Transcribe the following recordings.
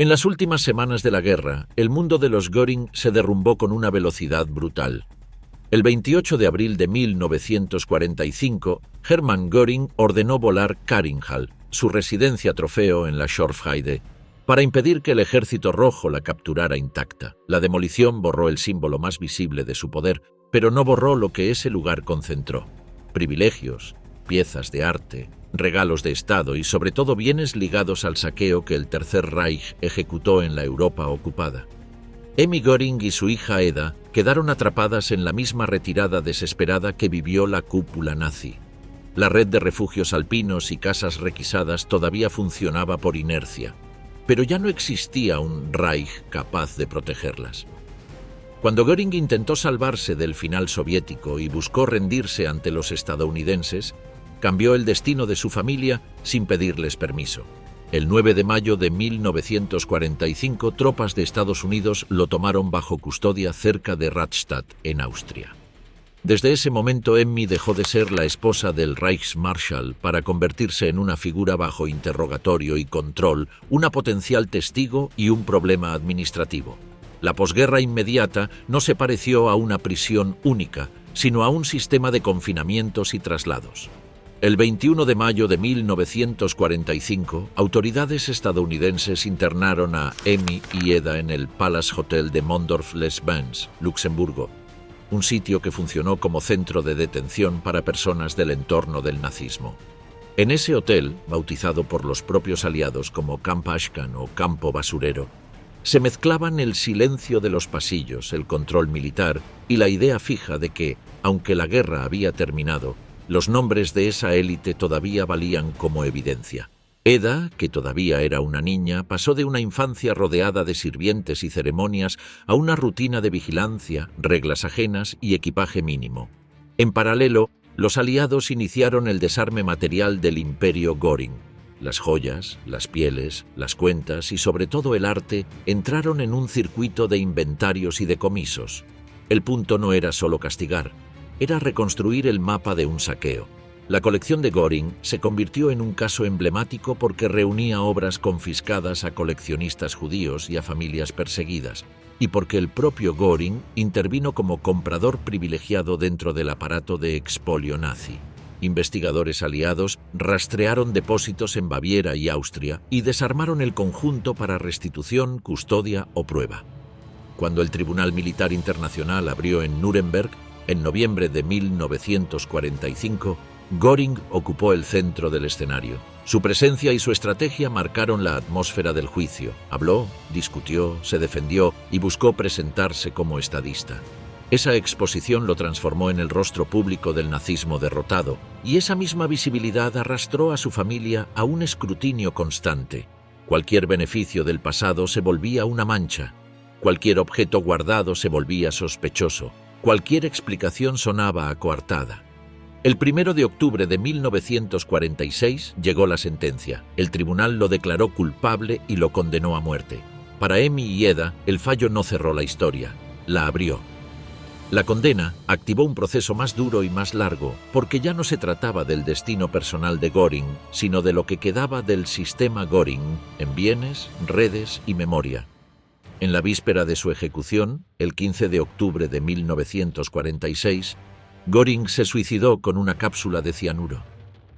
En las últimas semanas de la guerra, el mundo de los Göring se derrumbó con una velocidad brutal. El 28 de abril de 1945, Hermann Göring ordenó volar Karinhall, su residencia trofeo en la Schorfheide, para impedir que el Ejército Rojo la capturara intacta. La demolición borró el símbolo más visible de su poder, pero no borró lo que ese lugar concentró: privilegios, piezas de arte, regalos de Estado y sobre todo bienes ligados al saqueo que el Tercer Reich ejecutó en la Europa ocupada. Emmy Göring y su hija Eda quedaron atrapadas en la misma retirada desesperada que vivió la cúpula nazi. La red de refugios alpinos y casas requisadas todavía funcionaba por inercia, pero ya no existía un Reich capaz de protegerlas. Cuando Göring intentó salvarse del final soviético y buscó rendirse ante los estadounidenses, cambió el destino de su familia sin pedirles permiso. El 9 de mayo de 1945, tropas de Estados Unidos lo tomaron bajo custodia cerca de Rastatt, en Austria. Desde ese momento, Emmy dejó de ser la esposa del Reichsmarschall para convertirse en una figura bajo interrogatorio y control, una potencial testigo y un problema administrativo. La posguerra inmediata no se pareció a una prisión única, sino a un sistema de confinamientos y traslados. El 21 de mayo de 1945, autoridades estadounidenses internaron a Emmy y Eda en el Palace Hotel de Mondorf-les-Bains, Luxemburgo, un sitio que funcionó como centro de detención para personas del entorno del nazismo. En ese hotel, bautizado por los propios aliados como Camp Ashcan o Campo Basurero, se mezclaban el silencio de los pasillos, el control militar y la idea fija de que, aunque la guerra había terminado, los nombres de esa élite todavía valían como evidencia. Eda, que todavía era una niña, pasó de una infancia rodeada de sirvientes y ceremonias a una rutina de vigilancia, reglas ajenas y equipaje mínimo. En paralelo, los aliados iniciaron el desarme material del imperio Göring. Las joyas, las pieles, las cuentas y sobre todo el arte entraron en un circuito de inventarios y decomisos. El punto no era solo castigar, era reconstruir el mapa de un saqueo. La colección de Göring se convirtió en un caso emblemático porque reunía obras confiscadas a coleccionistas judíos y a familias perseguidas, y porque el propio Göring intervino como comprador privilegiado dentro del aparato de expolio nazi. Investigadores aliados rastrearon depósitos en Baviera y Austria y desarmaron el conjunto para restitución, custodia o prueba. Cuando el Tribunal Militar Internacional abrió en Nuremberg, en noviembre de 1945, Göring ocupó el centro del escenario. Su presencia y su estrategia marcaron la atmósfera del juicio. Habló, discutió, se defendió y buscó presentarse como estadista. Esa exposición lo transformó en el rostro público del nazismo derrotado, y esa misma visibilidad arrastró a su familia a un escrutinio constante. Cualquier beneficio del pasado se volvía una mancha. Cualquier objeto guardado se volvía sospechoso. Cualquier explicación sonaba coartada. El 1 de octubre de 1946 llegó la sentencia. El tribunal lo declaró culpable y lo condenó a muerte. Para Emmy y Eda, el fallo no cerró la historia, la abrió. La condena activó un proceso más duro y más largo, porque ya no se trataba del destino personal de Göring, sino de lo que quedaba del sistema Göring en bienes, redes y memoria. En la víspera de su ejecución, el 15 de octubre de 1946, Göring se suicidó con una cápsula de cianuro.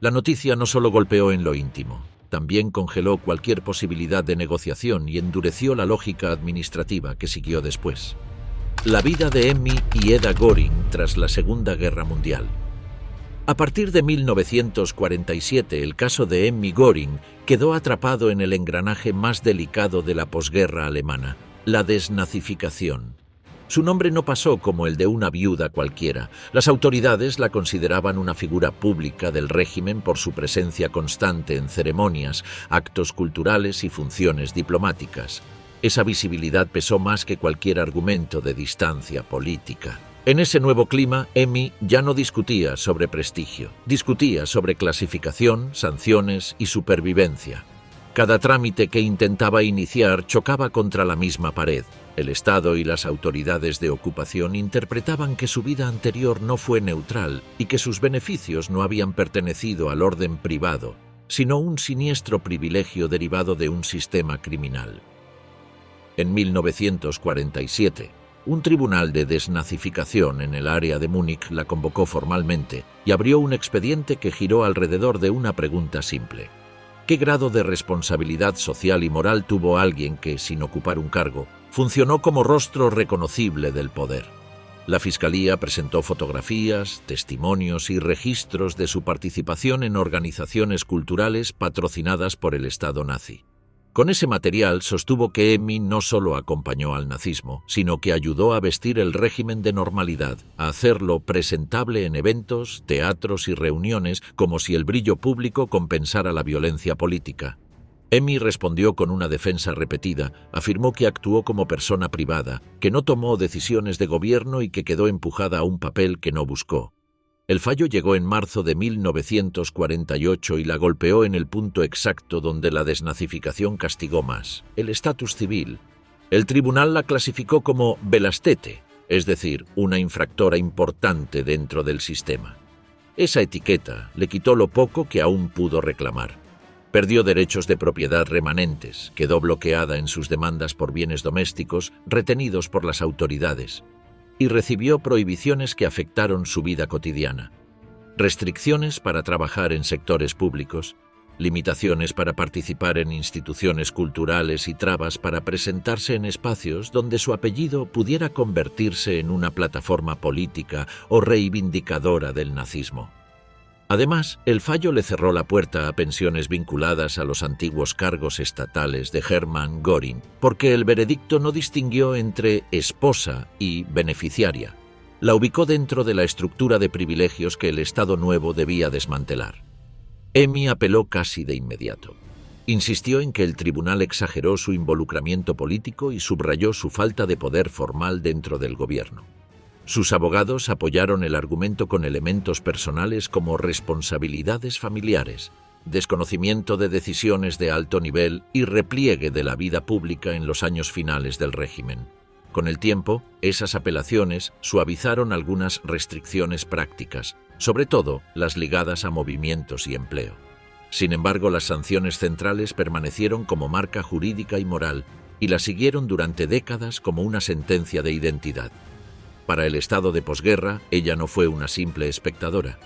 La noticia no solo golpeó en lo íntimo, también congeló cualquier posibilidad de negociación y endureció la lógica administrativa que siguió después. La vida de Emmy y Eda Göring tras la Segunda Guerra Mundial. A partir de 1947, el caso de Emmy Göring quedó atrapado en el engranaje más delicado de la posguerra alemana, la desnazificación. Su nombre no pasó como el de una viuda cualquiera. Las autoridades la consideraban una figura pública del régimen por su presencia constante en ceremonias, actos culturales y funciones diplomáticas. Esa visibilidad pesó más que cualquier argumento de distancia política. En ese nuevo clima, Emmy ya no discutía sobre prestigio, discutía sobre clasificación, sanciones y supervivencia. Cada trámite que intentaba iniciar chocaba contra la misma pared. El Estado y las autoridades de ocupación interpretaban que su vida anterior no fue neutral y que sus beneficios no habían pertenecido al orden privado, sino un siniestro privilegio derivado de un sistema criminal. En 1947, un tribunal de desnazificación en el área de Múnich la convocó formalmente y abrió un expediente que giró alrededor de una pregunta simple. ¿Qué grado de responsabilidad social y moral tuvo alguien que, sin ocupar un cargo, funcionó como rostro reconocible del poder? La Fiscalía presentó fotografías, testimonios y registros de su participación en organizaciones culturales patrocinadas por el Estado nazi. Con ese material sostuvo que Emmy no solo acompañó al nazismo, sino que ayudó a vestir el régimen de normalidad, a hacerlo presentable en eventos, teatros y reuniones, como si el brillo público compensara la violencia política. Emmy respondió con una defensa repetida, afirmó que actuó como persona privada, que no tomó decisiones de gobierno y que quedó empujada a un papel que no buscó. El fallo llegó en marzo de 1948 y la golpeó en el punto exacto donde la desnazificación castigó más, el estatus civil. El tribunal la clasificó como belastete, es decir, una infractora importante dentro del sistema. Esa etiqueta le quitó lo poco que aún pudo reclamar. Perdió derechos de propiedad remanentes, quedó bloqueada en sus demandas por bienes domésticos retenidos por las autoridades, y recibió prohibiciones que afectaron su vida cotidiana. Restricciones para trabajar en sectores públicos, limitaciones para participar en instituciones culturales y trabas para presentarse en espacios donde su apellido pudiera convertirse en una plataforma política o reivindicadora del nazismo. Además, el fallo le cerró la puerta a pensiones vinculadas a los antiguos cargos estatales de Hermann Göring, porque el veredicto no distinguió entre esposa y beneficiaria. La ubicó dentro de la estructura de privilegios que el Estado nuevo debía desmantelar. Emmy apeló casi de inmediato. Insistió en que el tribunal exageró su involucramiento político y subrayó su falta de poder formal dentro del gobierno. Sus abogados apoyaron el argumento con elementos personales como responsabilidades familiares, desconocimiento de decisiones de alto nivel y repliegue de la vida pública en los años finales del régimen. Con el tiempo, esas apelaciones suavizaron algunas restricciones prácticas, sobre todo las ligadas a movimientos y empleo. Sin embargo, las sanciones centrales permanecieron como marca jurídica y moral y la siguieron durante décadas como una sentencia de identidad. Para el estado de posguerra, ella no fue una simple espectadora.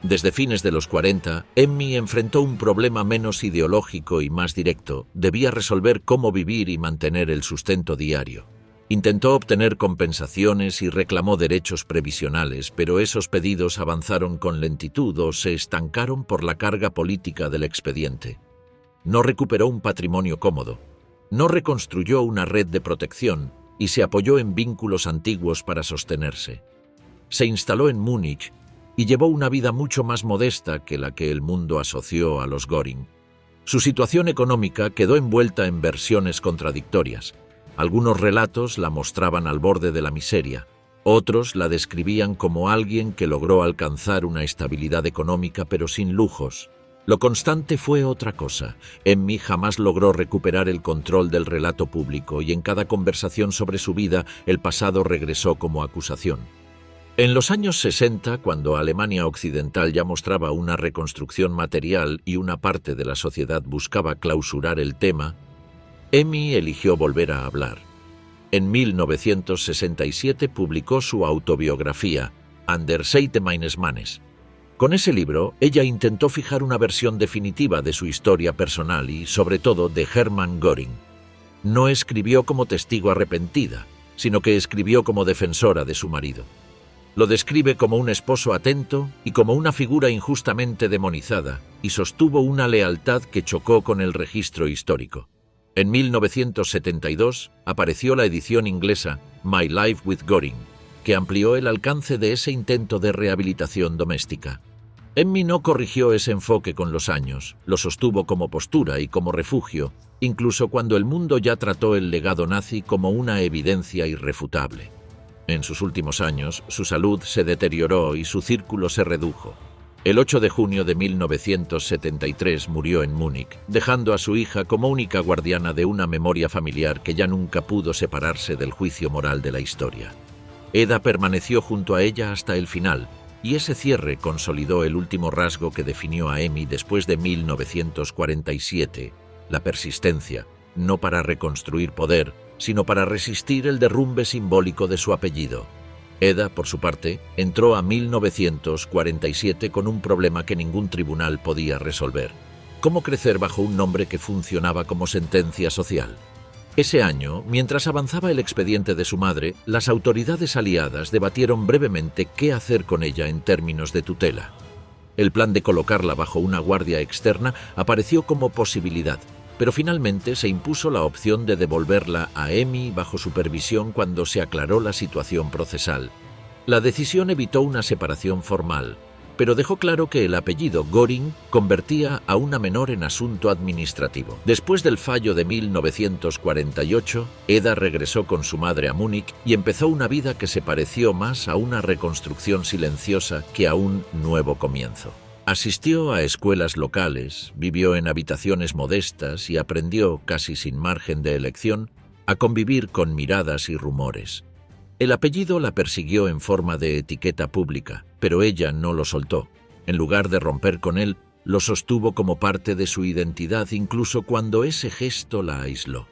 Desde fines de los 40, Emmy enfrentó un problema menos ideológico y más directo. Debía resolver cómo vivir y mantener el sustento diario. Intentó obtener compensaciones y reclamó derechos previsionales, pero esos pedidos avanzaron con lentitud o se estancaron por la carga política del expediente. No recuperó un patrimonio cómodo. No reconstruyó una red de protección y se apoyó en vínculos antiguos para sostenerse. Se instaló en Múnich y llevó una vida mucho más modesta que la que el mundo asoció a los Göring. Su situación económica quedó envuelta en versiones contradictorias. Algunos relatos la mostraban al borde de la miseria, otros la describían como alguien que logró alcanzar una estabilidad económica pero sin lujos. Lo constante fue otra cosa. Emmy jamás logró recuperar el control del relato público y en cada conversación sobre su vida el pasado regresó como acusación. En los años 60, cuando Alemania Occidental ya mostraba una reconstrucción material y una parte de la sociedad buscaba clausurar el tema, Emmy eligió volver a hablar. En 1967 publicó su autobiografía, An der Seite meines Mannes. Con ese libro, ella intentó fijar una versión definitiva de su historia personal y, sobre todo, de Hermann Göring. No escribió como testigo arrepentida, sino que escribió como defensora de su marido. Lo describe como un esposo atento y como una figura injustamente demonizada, y sostuvo una lealtad que chocó con el registro histórico. En 1972 apareció la edición inglesa My Life with Göring, que amplió el alcance de ese intento de rehabilitación doméstica. Emmy no corrigió ese enfoque con los años, lo sostuvo como postura y como refugio, incluso cuando el mundo ya trató el legado nazi como una evidencia irrefutable. En sus últimos años, su salud se deterioró y su círculo se redujo. El 8 de junio de 1973 murió en Múnich, dejando a su hija como única guardiana de una memoria familiar que ya nunca pudo separarse del juicio moral de la historia. Eda permaneció junto a ella hasta el final, y ese cierre consolidó el último rasgo que definió a Emmy después de 1947, la persistencia, no para reconstruir poder, sino para resistir el derrumbe simbólico de su apellido. Eda, por su parte, entró a 1947 con un problema que ningún tribunal podía resolver: cómo crecer bajo un nombre que funcionaba como sentencia social. Ese año, mientras avanzaba el expediente de su madre, las autoridades aliadas debatieron brevemente qué hacer con ella en términos de tutela. El plan de colocarla bajo una guardia externa apareció como posibilidad, pero finalmente se impuso la opción de devolverla a EMI bajo supervisión cuando se aclaró la situación procesal. La decisión evitó una separación formal, pero dejó claro que el apellido Göring convertía a una menor en asunto administrativo. Después del fallo de 1948, Eda regresó con su madre a Múnich y empezó una vida que se pareció más a una reconstrucción silenciosa que a un nuevo comienzo. Asistió a escuelas locales, vivió en habitaciones modestas y aprendió, casi sin margen de elección, a convivir con miradas y rumores. El apellido la persiguió en forma de etiqueta pública, pero ella no lo soltó. En lugar de romper con él, lo sostuvo como parte de su identidad incluso cuando ese gesto la aisló.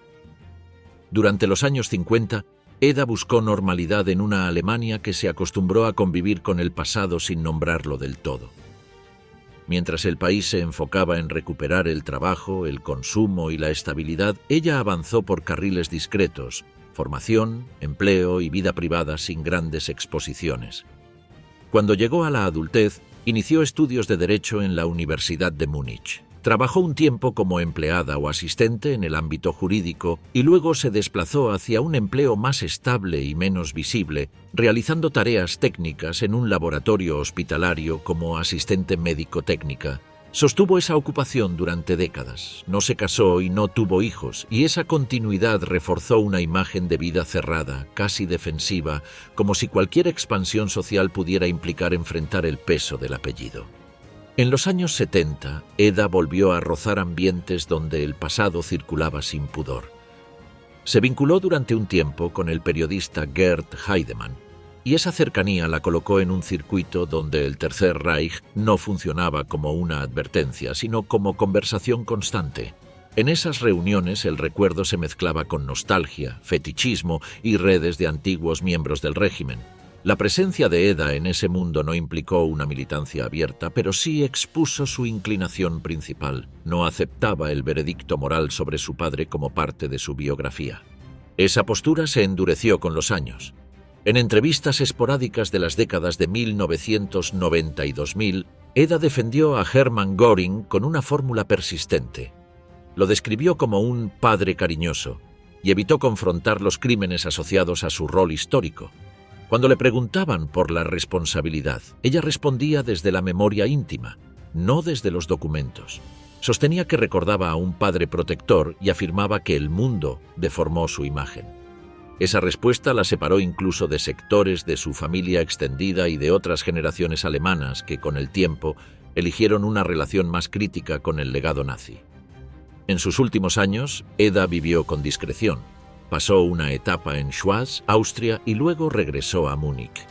Durante los años 50, Eda buscó normalidad en una Alemania que se acostumbró a convivir con el pasado sin nombrarlo del todo. Mientras el país se enfocaba en recuperar el trabajo, el consumo y la estabilidad, ella avanzó por carriles discretos: formación, empleo y vida privada sin grandes exposiciones. Cuando llegó a la adultez, inició estudios de Derecho en la Universidad de Múnich. Trabajó un tiempo como empleada o asistente en el ámbito jurídico y luego se desplazó hacia un empleo más estable y menos visible, realizando tareas técnicas en un laboratorio hospitalario como asistente médico-técnica. Sostuvo esa ocupación durante décadas, no se casó y no tuvo hijos, y esa continuidad reforzó una imagen de vida cerrada, casi defensiva, como si cualquier expansión social pudiera implicar enfrentar el peso del apellido. En los años 70, Eda volvió a rozar ambientes donde el pasado circulaba sin pudor. Se vinculó durante un tiempo con el periodista Gerd Heidemann, y esa cercanía la colocó en un circuito donde el Tercer Reich no funcionaba como una advertencia, sino como conversación constante. En esas reuniones el recuerdo se mezclaba con nostalgia, fetichismo y redes de antiguos miembros del régimen. La presencia de Eda en ese mundo no implicó una militancia abierta, pero sí expuso su inclinación principal. No aceptaba el veredicto moral sobre su padre como parte de su biografía. Esa postura se endureció con los años. En entrevistas esporádicas de las décadas de 1990 y 2000, Eda defendió a Hermann Göring con una fórmula persistente. Lo describió como un padre cariñoso y evitó confrontar los crímenes asociados a su rol histórico. Cuando le preguntaban por la responsabilidad, ella respondía desde la memoria íntima, no desde los documentos. Sostenía que recordaba a un padre protector y afirmaba que el mundo deformó su imagen. Esa respuesta la separó incluso de sectores de su familia extendida y de otras generaciones alemanas que, con el tiempo, eligieron una relación más crítica con el legado nazi. En sus últimos años, Eda vivió con discreción. Pasó una etapa en Schwaz, Austria, y luego regresó a Múnich.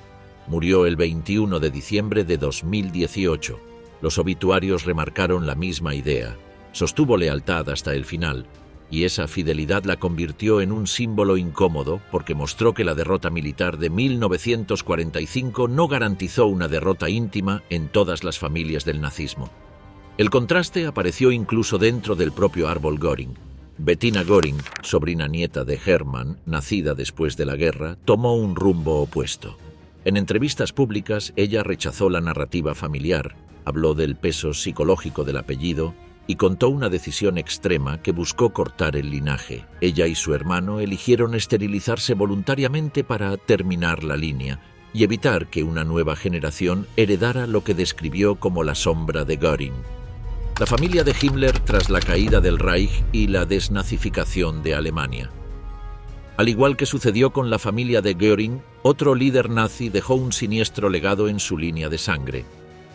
Murió el 21 de diciembre de 2018. Los obituarios remarcaron la misma idea. Sostuvo lealtad hasta el final, y esa fidelidad la convirtió en un símbolo incómodo porque mostró que la derrota militar de 1945 no garantizó una derrota íntima en todas las familias del nazismo. El contraste apareció incluso dentro del propio árbol Göring. Bettina Göring, sobrina nieta de Hermann, nacida después de la guerra, tomó un rumbo opuesto. En entrevistas públicas, ella rechazó la narrativa familiar, habló del peso psicológico del apellido y contó una decisión extrema que buscó cortar el linaje. Ella y su hermano eligieron esterilizarse voluntariamente para terminar la línea y evitar que una nueva generación heredara lo que describió como la sombra de Göring. La familia de Himmler tras la caída del Reich y la desnazificación de Alemania. Al igual que sucedió con la familia de Göring, otro líder nazi dejó un siniestro legado en su línea de sangre.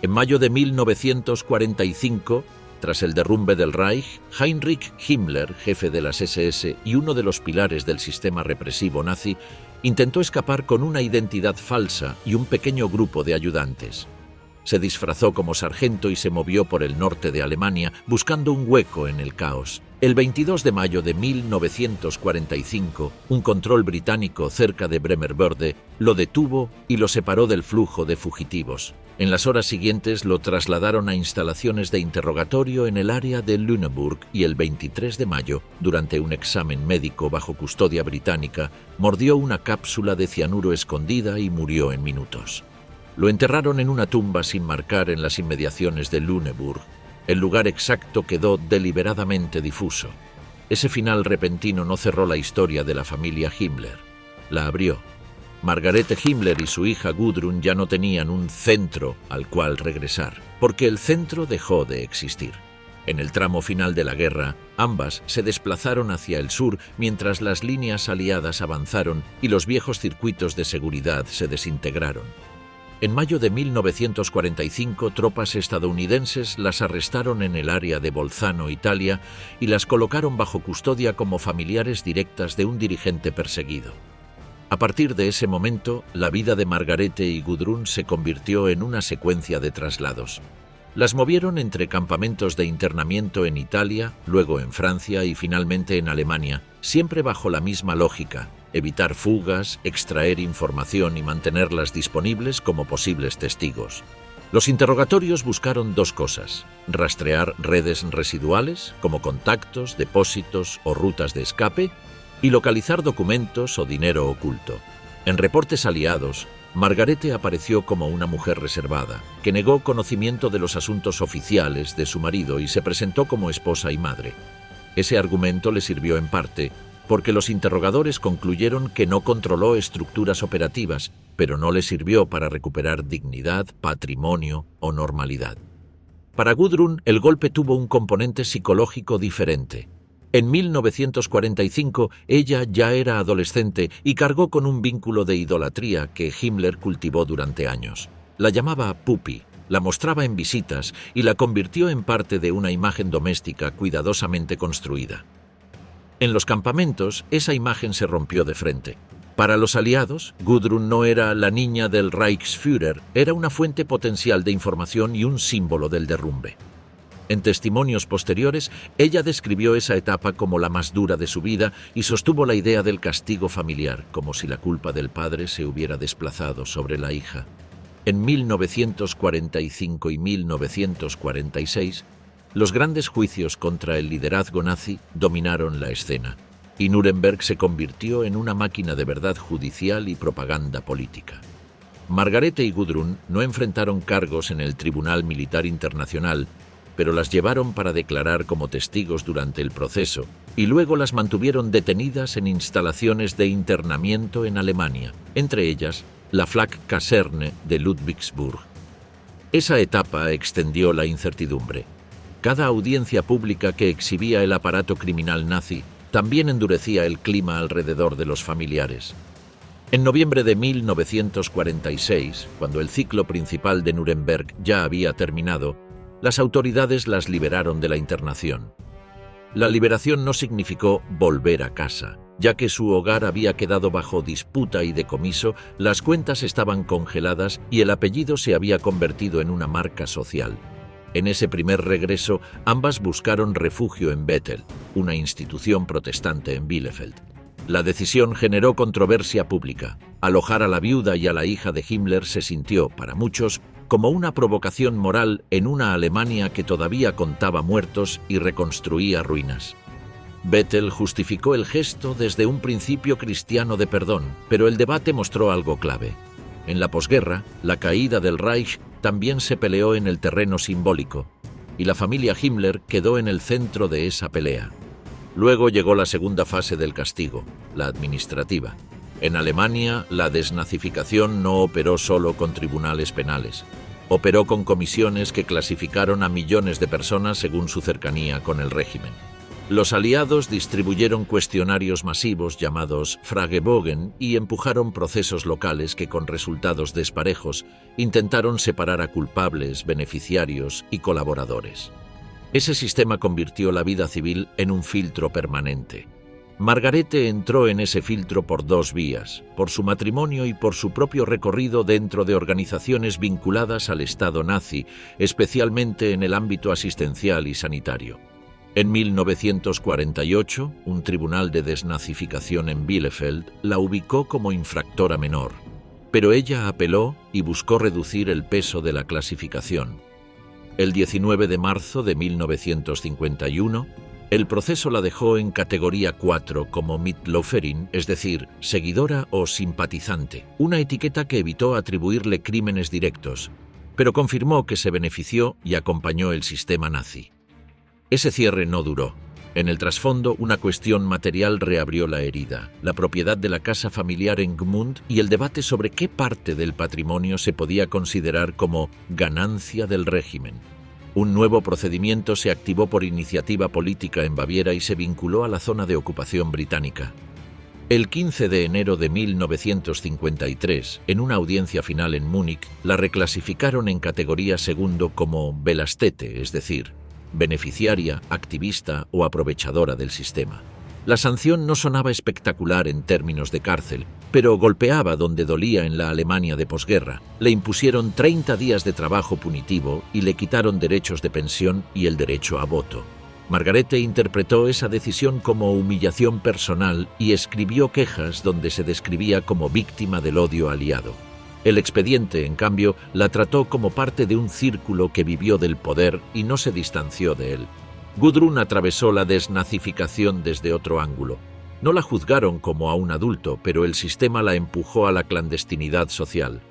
En mayo de 1945, tras el derrumbe del Reich, Heinrich Himmler, jefe de las SS y uno de los pilares del sistema represivo nazi, intentó escapar con una identidad falsa y un pequeño grupo de ayudantes. Se disfrazó como sargento y se movió por el norte de Alemania buscando un hueco en el caos. El 22 de mayo de 1945, un control británico cerca de Bremervörde lo detuvo y lo separó del flujo de fugitivos. En las horas siguientes lo trasladaron a instalaciones de interrogatorio en el área de Lüneburg y el 23 de mayo, durante un examen médico bajo custodia británica, mordió una cápsula de cianuro escondida y murió en minutos. Lo enterraron en una tumba sin marcar en las inmediaciones de Lüneburg. El lugar exacto quedó deliberadamente difuso. Ese final repentino no cerró la historia de la familia Himmler. La abrió. Margarete Himmler y su hija Gudrun ya no tenían un centro al cual regresar, porque el centro dejó de existir. En el tramo final de la guerra, ambas se desplazaron hacia el sur mientras las líneas aliadas avanzaron y los viejos circuitos de seguridad se desintegraron. En mayo de 1945, tropas estadounidenses las arrestaron en el área de Bolzano, Italia, y las colocaron bajo custodia como familiares directas de un dirigente perseguido. A partir de ese momento, la vida de Margarete y Gudrun se convirtió en una secuencia de traslados. Las movieron entre campamentos de internamiento en Italia, luego en Francia y finalmente en Alemania, siempre bajo la misma lógica: evitar fugas, extraer información y mantenerlas disponibles como posibles testigos. Los interrogatorios buscaron dos cosas: rastrear redes residuales, como contactos, depósitos o rutas de escape, y localizar documentos o dinero oculto. En reportes aliados, Margarete apareció como una mujer reservada, que negó conocimiento de los asuntos oficiales de su marido y se presentó como esposa y madre. Ese argumento le sirvió en parte porque los interrogadores concluyeron que no controló estructuras operativas, pero no le sirvió para recuperar dignidad, patrimonio o normalidad. Para Gudrun, el golpe tuvo un componente psicológico diferente. En 1945, ella ya era adolescente y cargó con un vínculo de idolatría que Himmler cultivó durante años. La llamaba Puppy, la mostraba en visitas y la convirtió en parte de una imagen doméstica cuidadosamente construida. En los campamentos, esa imagen se rompió de frente. Para los aliados, Gudrun no era la niña del Reichsführer, era una fuente potencial de información y un símbolo del derrumbe. En testimonios posteriores, ella describió esa etapa como la más dura de su vida y sostuvo la idea del castigo familiar, como si la culpa del padre se hubiera desplazado sobre la hija. En 1945 y 1946, los grandes juicios contra el liderazgo nazi dominaron la escena, y Nuremberg se convirtió en una máquina de verdad judicial y propaganda política. Margarete y Gudrun no enfrentaron cargos en el Tribunal Militar Internacional, pero las llevaron para declarar como testigos durante el proceso y luego las mantuvieron detenidas en instalaciones de internamiento en Alemania, entre ellas la Flak-Kaserne de Ludwigsburg. Esa etapa extendió la incertidumbre. Cada audiencia pública que exhibía el aparato criminal nazi también endurecía el clima alrededor de los familiares. En noviembre de 1946, cuando el ciclo principal de Nuremberg ya había terminado, las autoridades las liberaron de la internación. La liberación no significó volver a casa, ya que su hogar había quedado bajo disputa y decomiso, las cuentas estaban congeladas y el apellido se había convertido en una marca social. En ese primer regreso, ambas buscaron refugio en Bethel, una institución protestante en Bielefeld. La decisión generó controversia pública. Alojar a la viuda y a la hija de Himmler se sintió, para muchos, como una provocación moral en una Alemania que todavía contaba muertos y reconstruía ruinas. Bethel justificó el gesto desde un principio cristiano de perdón, pero el debate mostró algo clave. En la posguerra, la caída del Reich también se peleó en el terreno simbólico, y la familia Himmler quedó en el centro de esa pelea. Luego llegó la segunda fase del castigo, la administrativa. En Alemania, la desnazificación no operó solo con tribunales penales. Operó con comisiones que clasificaron a millones de personas según su cercanía con el régimen. Los aliados distribuyeron cuestionarios masivos llamados Fragebogen y empujaron procesos locales que, con resultados desparejos, intentaron separar a culpables, beneficiarios y colaboradores. Ese sistema convirtió la vida civil en un filtro permanente. Margarete entró en ese filtro por dos vías, por su matrimonio y por su propio recorrido dentro de organizaciones vinculadas al Estado nazi, especialmente en el ámbito asistencial y sanitario. En 1948, un tribunal de desnazificación en Bielefeld la ubicó como infractora menor, pero ella apeló y buscó reducir el peso de la clasificación. El 19 de marzo de 1951, el proceso la dejó en categoría 4 como Mitläuferin, es decir, seguidora o simpatizante, una etiqueta que evitó atribuirle crímenes directos, pero confirmó que se benefició y acompañó el sistema nazi. Ese cierre no duró. En el trasfondo, una cuestión material reabrió la herida, la propiedad de la casa familiar en Gmund y el debate sobre qué parte del patrimonio se podía considerar como ganancia del régimen. Un nuevo procedimiento se activó por iniciativa política en Baviera y se vinculó a la zona de ocupación británica. El 15 de enero de 1953, en una audiencia final en Múnich, la reclasificaron en categoría segundo como Belastete, es decir, beneficiaria, activista o aprovechadora del sistema. La sanción no sonaba espectacular en términos de cárcel, pero golpeaba donde dolía en la Alemania de posguerra. Le impusieron 30 días de trabajo punitivo y le quitaron derechos de pensión y el derecho a voto. Margarete interpretó esa decisión como humillación personal y escribió quejas donde se describía como víctima del odio aliado. El expediente, en cambio, la trató como parte de un círculo que vivió del poder y no se distanció de él. Gudrun atravesó la desnazificación desde otro ángulo. No la juzgaron como a un adulto, pero el sistema la empujó a la clandestinidad social.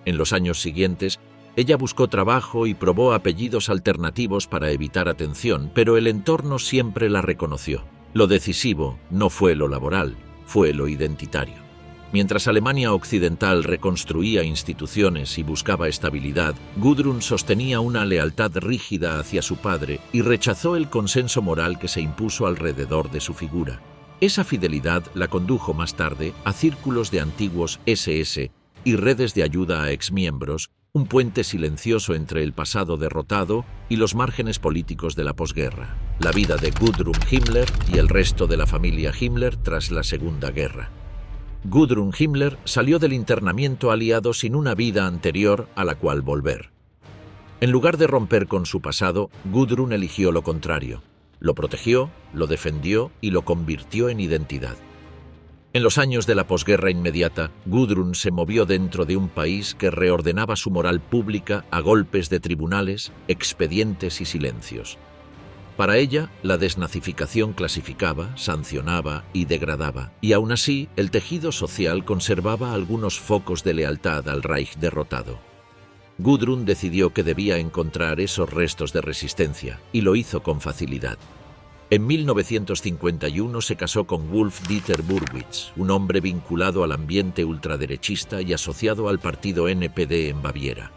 En los años siguientes, ella buscó trabajo y probó apellidos alternativos para evitar atención, pero el entorno siempre la reconoció. Lo decisivo no fue lo laboral, fue lo identitario. Mientras Alemania Occidental reconstruía instituciones y buscaba estabilidad, Gudrun sostenía una lealtad rígida hacia su padre y rechazó el consenso moral que se impuso alrededor de su figura. Esa fidelidad la condujo más tarde a círculos de antiguos SS y redes de ayuda a exmiembros, un puente silencioso entre el pasado derrotado y los márgenes políticos de la posguerra. La vida de Gudrun Himmler y el resto de la familia Himmler tras la Segunda Guerra. Gudrun Himmler salió del internamiento aliado sin una vida anterior a la cual volver. En lugar de romper con su pasado, Gudrun eligió lo contrario. Lo protegió, lo defendió y lo convirtió en identidad. En los años de la posguerra inmediata, Gudrun se movió dentro de un país que reordenaba su moral pública a golpes de tribunales, expedientes y silencios. Para ella, la desnazificación clasificaba, sancionaba y degradaba, y aún así, el tejido social conservaba algunos focos de lealtad al Reich derrotado. Gudrun decidió que debía encontrar esos restos de resistencia, y lo hizo con facilidad. En 1951 se casó con Wolf-Dieter Burwitz, un hombre vinculado al ambiente ultraderechista y asociado al partido NPD en Baviera.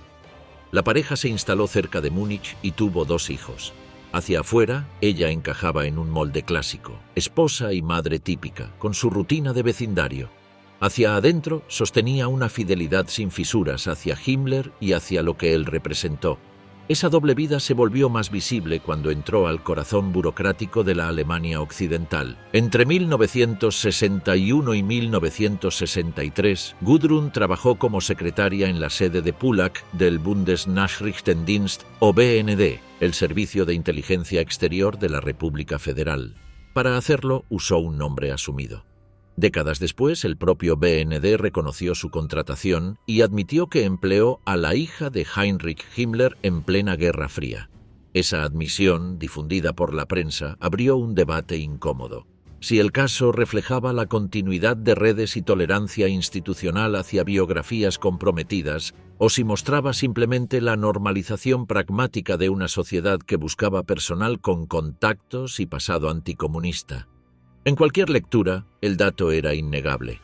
La pareja se instaló cerca de Múnich y tuvo 2 hijos. Hacia afuera, ella encajaba en un molde clásico, esposa y madre típica, con su rutina de vecindario. Hacia adentro, sostenía una fidelidad sin fisuras hacia Himmler y hacia lo que él representó. Esa doble vida se volvió más visible cuando entró al corazón burocrático de la Alemania Occidental. Entre 1961 y 1963, Gudrun trabajó como secretaria en la sede de Pullack del Bundesnachrichtendienst o BND, el Servicio de Inteligencia Exterior de la República Federal. Para hacerlo, usó un nombre asumido. Décadas después, el propio BND reconoció su contratación y admitió que empleó a la hija de Heinrich Himmler en plena Guerra Fría. Esa admisión, difundida por la prensa, abrió un debate incómodo. Si el caso reflejaba la continuidad de redes y tolerancia institucional hacia biografías comprometidas, o si mostraba simplemente la normalización pragmática de una sociedad que buscaba personal con contactos y pasado anticomunista. En cualquier lectura, el dato era innegable.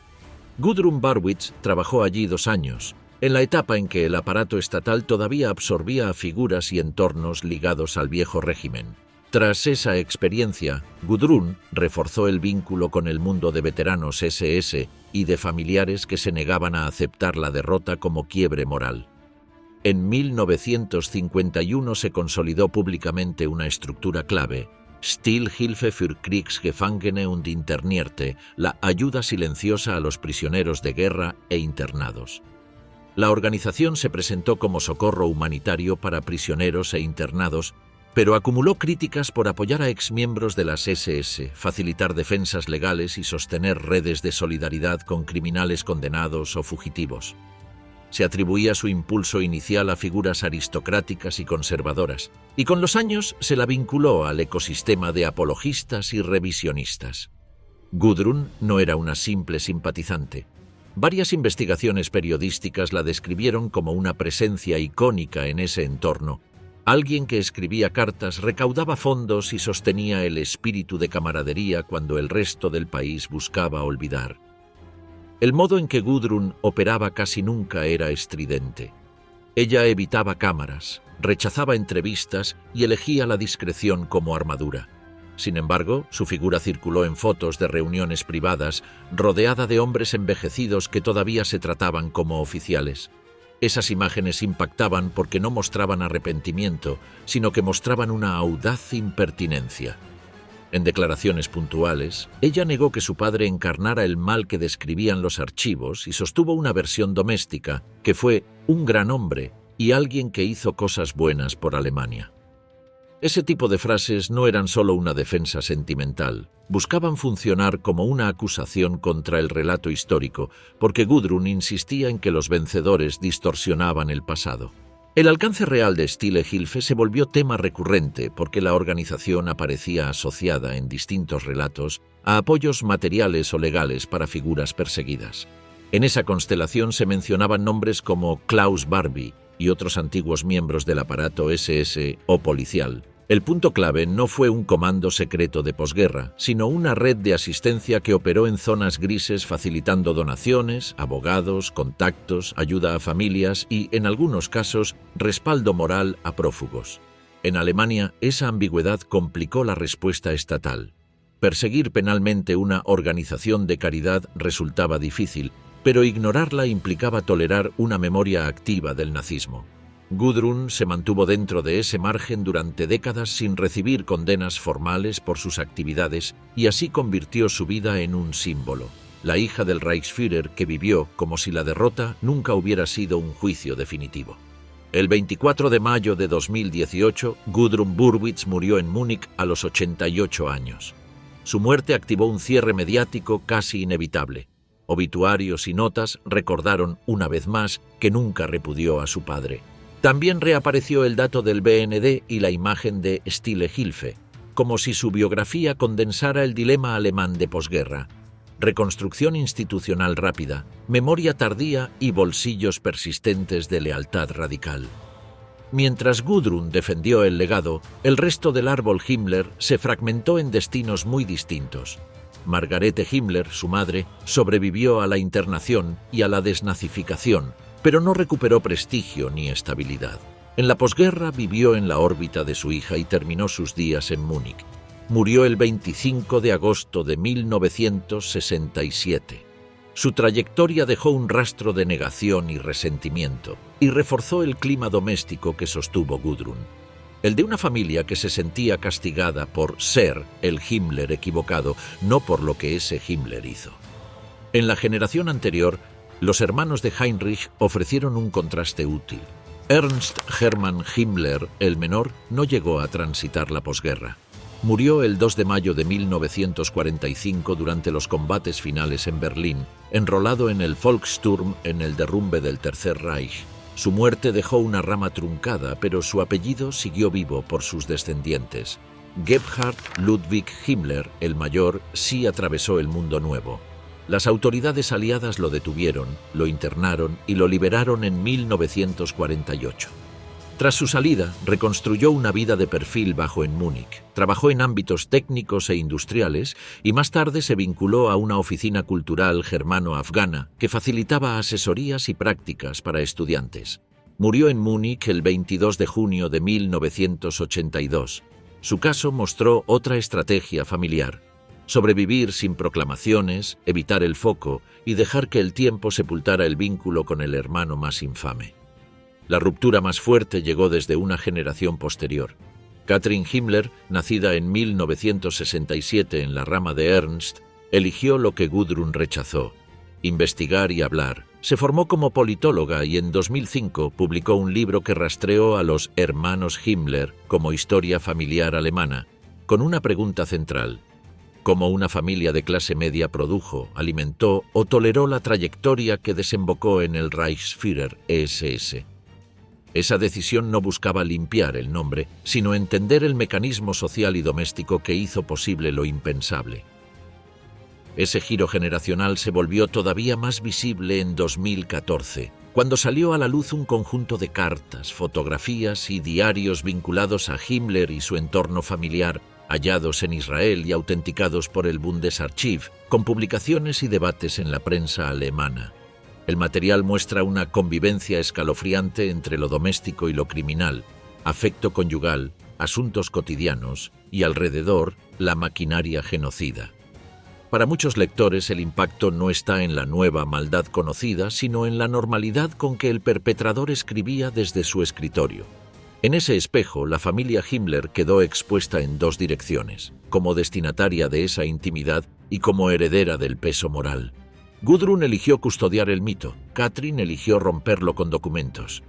Gudrun Burwitz trabajó allí 2 años, en la etapa en que el aparato estatal todavía absorbía a figuras y entornos ligados al viejo régimen. Tras esa experiencia, Gudrun reforzó el vínculo con el mundo de veteranos SS y de familiares que se negaban a aceptar la derrota como quiebre moral. En 1951 se consolidó públicamente una estructura clave, Stillhilfe für Kriegsgefangene und Internierte, la ayuda silenciosa a los prisioneros de guerra e internados. La organización se presentó como socorro humanitario para prisioneros e internados pero acumuló críticas por apoyar a exmiembros de las SS, facilitar defensas legales y sostener redes de solidaridad con criminales condenados o fugitivos. Se atribuía su impulso inicial a figuras aristocráticas y conservadoras, y con los años se la vinculó al ecosistema de apologistas y revisionistas. Gudrun no era una simple simpatizante. Varias investigaciones periodísticas la describieron como una presencia icónica en ese entorno. Alguien que escribía cartas, recaudaba fondos y sostenía el espíritu de camaradería cuando el resto del país buscaba olvidar. El modo en que Gudrun operaba casi nunca era estridente. Ella evitaba cámaras, rechazaba entrevistas y elegía la discreción como armadura. Sin embargo, su figura circuló en fotos de reuniones privadas, rodeada de hombres envejecidos que todavía se trataban como oficiales. Esas imágenes impactaban porque no mostraban arrepentimiento, sino que mostraban una audaz impertinencia. En declaraciones puntuales, ella negó que su padre encarnara el mal que describían los archivos y sostuvo una versión doméstica, que fue un gran hombre y alguien que hizo cosas buenas por Alemania. Ese tipo de frases no eran solo una defensa sentimental, buscaban funcionar como una acusación contra el relato histórico, porque Gudrun insistía en que los vencedores distorsionaban el pasado. El alcance real de Stille Hilfe se volvió tema recurrente porque la organización aparecía asociada en distintos relatos a apoyos materiales o legales para figuras perseguidas. En esa constelación se mencionaban nombres como Klaus Barbie y otros antiguos miembros del aparato SS o policial. El punto clave no fue un comando secreto de posguerra, sino una red de asistencia que operó en zonas grises facilitando donaciones, abogados, contactos, ayuda a familias y, en algunos casos, respaldo moral a prófugos. En Alemania, esa ambigüedad complicó la respuesta estatal. Perseguir penalmente una organización de caridad resultaba difícil, pero ignorarla implicaba tolerar una memoria activa del nazismo. Gudrun se mantuvo dentro de ese margen durante décadas sin recibir condenas formales por sus actividades y así convirtió su vida en un símbolo, la hija del Reichsführer que vivió como si la derrota nunca hubiera sido un juicio definitivo. El 24 de mayo de 2018, Gudrun Burwitz murió en Múnich a los 88 años. Su muerte activó un cierre mediático casi inevitable. Obituarios y notas recordaron una vez más que nunca repudió a su padre. También reapareció el dato del BND y la imagen de Stille Hilfe, como si su biografía condensara el dilema alemán de posguerra: reconstrucción institucional rápida, memoria tardía y bolsillos persistentes de lealtad radical. Mientras Gudrun defendió el legado, el resto del árbol Himmler se fragmentó en destinos muy distintos. Margarete Himmler, su madre, sobrevivió a la internación y a la desnazificación, pero no recuperó prestigio ni estabilidad. En la posguerra vivió en la órbita de su hija y terminó sus días en Múnich. Murió el 25 de agosto de 1967. Su trayectoria dejó un rastro de negación y resentimiento, y reforzó el clima doméstico que sostuvo Gudrun. El de una familia que se sentía castigada por ser el Himmler equivocado, no por lo que ese Himmler hizo. En la generación anterior, los hermanos de Heinrich ofrecieron un contraste útil. Ernst Hermann Himmler, el menor, no llegó a transitar la posguerra. Murió el 2 de mayo de 1945 durante los combates finales en Berlín, enrolado en el Volkssturm en el derrumbe del Tercer Reich. Su muerte dejó una rama truncada, pero su apellido siguió vivo por sus descendientes. Gebhard Ludwig Himmler, el mayor, sí atravesó el mundo nuevo. Las autoridades aliadas lo detuvieron, lo internaron y lo liberaron en 1948. Tras su salida, reconstruyó una vida de perfil bajo en Múnich, trabajó en ámbitos técnicos e industriales y más tarde se vinculó a una oficina cultural germano-afgana que facilitaba asesorías y prácticas para estudiantes. Murió en Múnich el 22 de junio de 1982. Su caso mostró otra estrategia familiar: sobrevivir sin proclamaciones, evitar el foco y dejar que el tiempo sepultara el vínculo con el hermano más infame. La ruptura más fuerte llegó desde una generación posterior. Katrin Himmler, nacida en 1967 en la rama de Ernst, eligió lo que Gudrun rechazó: investigar y hablar. Se formó como politóloga y en 2005 publicó un libro que rastreó a los hermanos Himmler como historia familiar alemana, con una pregunta central: ¿cómo una familia de clase media produjo, alimentó o toleró la trayectoria que desembocó en el Reichsführer SS? Esa decisión no buscaba limpiar el nombre, sino entender el mecanismo social y doméstico que hizo posible lo impensable. Ese giro generacional se volvió todavía más visible en 2014, cuando salió a la luz un conjunto de cartas, fotografías y diarios vinculados a Himmler y su entorno familiar, hallados en Israel y autenticados por el Bundesarchiv, con publicaciones y debates en la prensa alemana. El material muestra una convivencia escalofriante entre lo doméstico y lo criminal, afecto conyugal, asuntos cotidianos y, alrededor, la maquinaria genocida. Para muchos lectores, el impacto no está en la nueva maldad conocida, sino en la normalidad con que el perpetrador escribía desde su escritorio. En ese espejo, la familia Himmler quedó expuesta en dos direcciones: como destinataria de esa intimidad y como heredera del peso moral. Gudrun eligió custodiar el mito, Katrin eligió romperlo con documentos.